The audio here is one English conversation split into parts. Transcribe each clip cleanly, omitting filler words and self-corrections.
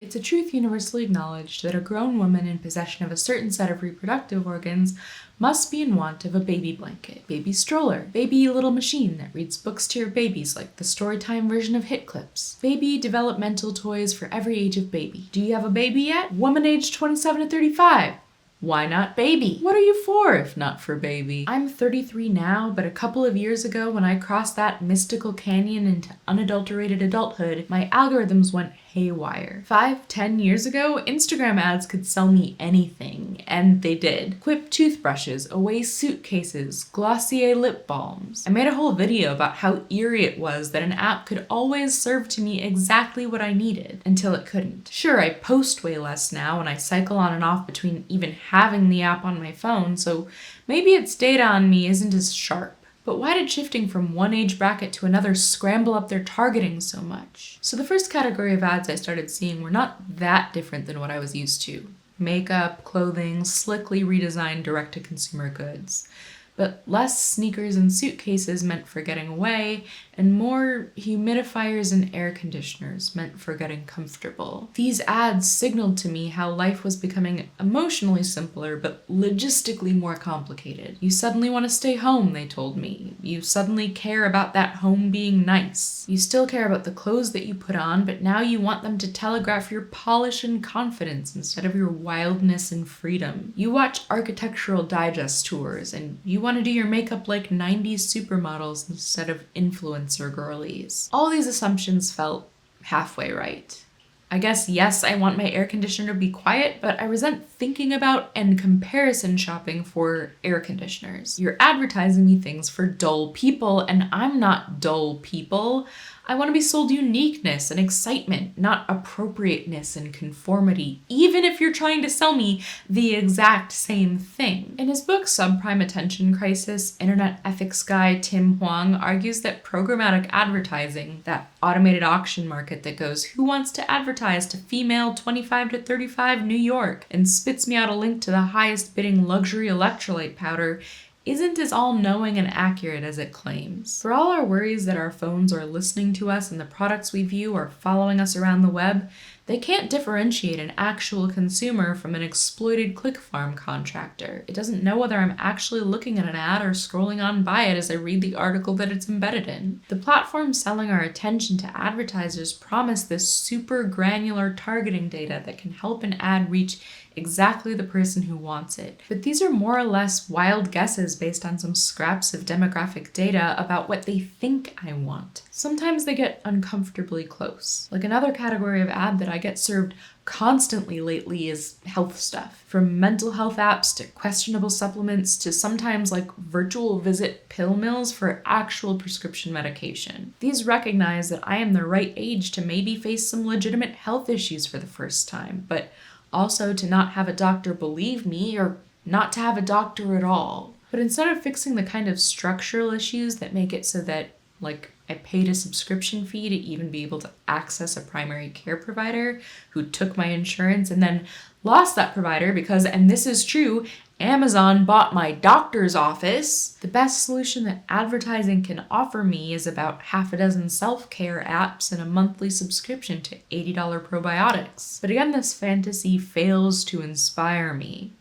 It's a truth universally acknowledged that a grown woman in possession of a certain set of reproductive organs must be in want of a baby blanket, baby stroller, baby little machine that reads books to your babies like the storytime version of Hit Clips, baby developmental toys for every age of baby. Do you have a baby yet? Woman aged 27 to 35. Why not baby? What are you for if not for baby? I'm 33 now, but a couple of years ago when I crossed that mystical canyon into unadulterated adulthood, my algorithms went haywire. 5-10 years ago, Instagram ads could sell me anything, and they did. Quip toothbrushes, Away suitcases, Glossier lip balms. I made a whole video about how eerie it was that an app could always serve to me exactly what I needed, until it couldn't. Sure, I post way less now, and I cycle on and off between even having the app on my phone, so maybe its data on me isn't as sharp. But why did shifting from one age bracket to another scramble up their targeting so much? So the first category of ads I started seeing were not that different than what I was used to. Makeup, clothing, slickly redesigned direct-to-consumer goods. But less sneakers and suitcases meant for getting away, and more humidifiers and air conditioners meant for getting comfortable. These ads signaled to me how life was becoming emotionally simpler, but logistically more complicated. You suddenly want to stay home, they told me. You suddenly care about that home being nice. You still care about the clothes that you put on, but now you want them to telegraph your polish and confidence instead of your wildness and freedom. You watch architectural digest tours, and you want to do your makeup like 90s supermodels instead of influencer girlies. All these assumptions felt halfway right. I guess, yes, I want my air conditioner to be quiet, but I resent thinking about and comparison shopping for air conditioners. You're advertising me things for dull people, and I'm not dull people. I want to be sold uniqueness and excitement, not appropriateness and conformity, even if you're trying to sell me the exact same thing. In his book Subprime Attention Crisis, internet ethics guy Tim Huang argues that programmatic advertising, that automated auction market that goes, who wants to advertise to female 25 to 35 New York, and spits me out a link to the highest bidding luxury electrolyte powder, isn't as all-knowing and accurate as it claims. For all our worries that our phones are listening to us and the products we view are following us around the web, they can't differentiate an actual consumer from an exploited click farm contractor. It doesn't know whether I'm actually looking at an ad or scrolling on by it as I read the article that it's embedded in. The platforms selling our attention to advertisers promise this super granular targeting data that can help an ad reach exactly the person who wants it. But these are more or less wild guesses based on some scraps of demographic data about what they think I want. Sometimes they get uncomfortably close. Like another category of ad that I get served constantly lately is health stuff. From mental health apps to questionable supplements to sometimes like virtual visit pill mills for actual prescription medication. These recognize that I am the right age to maybe face some legitimate health issues for the first time, but also to not have a doctor believe me or not to have a doctor at all. But instead of fixing the kind of structural issues that make it so that, like, I paid a subscription fee to even be able to access a primary care provider who took my insurance and then lost that provider because, and this is true, Amazon bought my doctor's office. The best solution that advertising can offer me is about half a dozen self-care apps and a monthly subscription to $80 probiotics. But again, this fantasy fails to inspire me.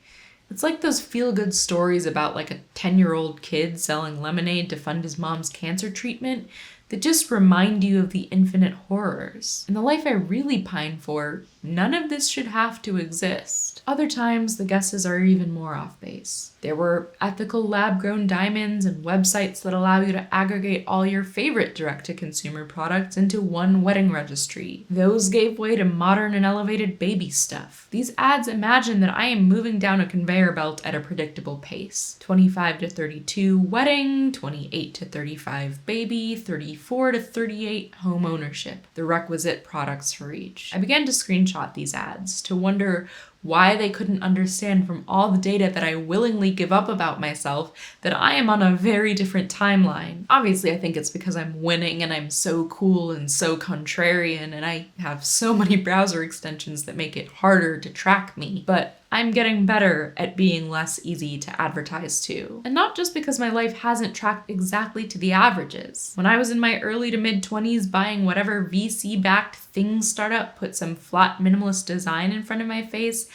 It's like those feel-good stories about like a 10-year-old kid selling lemonade to fund his mom's cancer treatment that just remind you of the infinite horrors. In the life I really pine for, none of this should have to exist. Other times, the guesses are even more off base. There were ethical lab-grown diamonds and websites that allow you to aggregate all your favorite direct-to-consumer products into one wedding registry. Those gave way to modern and elevated baby stuff. These ads imagine that I am moving down a conveyor belt at a predictable pace. 25 to 32 wedding, 28 to 35 baby, 34 to 38 home ownership, the requisite products for each. I began to screenshot these ads to wonder why they couldn't understand from all the data that I willingly give up about myself that I am on a very different timeline. Obviously, I think it's because I'm winning and I'm so cool and so contrarian and I have so many browser extensions that make it harder to track me. But I'm getting better at being less easy to advertise to. And not just because my life hasn't tracked exactly to the averages. When I was in my early to mid-20s buying whatever VC-backed thing startup put some flat minimalist design in front of my face,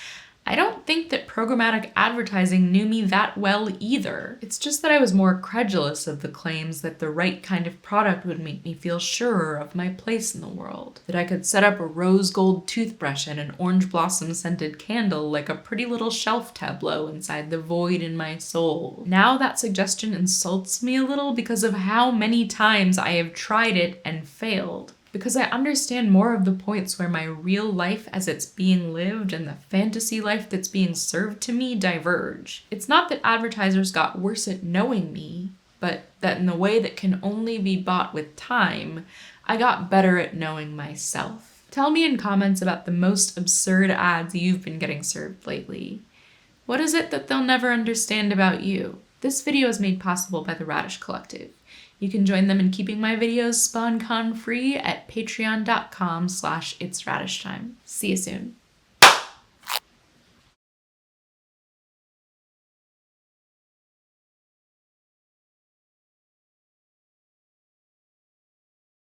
I don't think that programmatic advertising knew me that well either. It's just that I was more credulous of the claims that the right kind of product would make me feel surer of my place in the world. That I could set up a rose gold toothbrush and an orange blossom scented candle like a pretty little shelf tableau inside the void in my soul. Now that suggestion insults me a little because of how many times I have tried it and failed. Because I understand more of the points where my real life as it's being lived and the fantasy life that's being served to me diverge. It's not that advertisers got worse at knowing me, but that in the way that can only be bought with time, I got better at knowing myself. Tell me in comments about the most absurd ads you've been getting served lately. What is it that they'll never understand about you? This video is made possible by the Radish Collective. You can join them in keeping my videos SpawnCon free at patreon.com/ItsRadishTime. See you soon.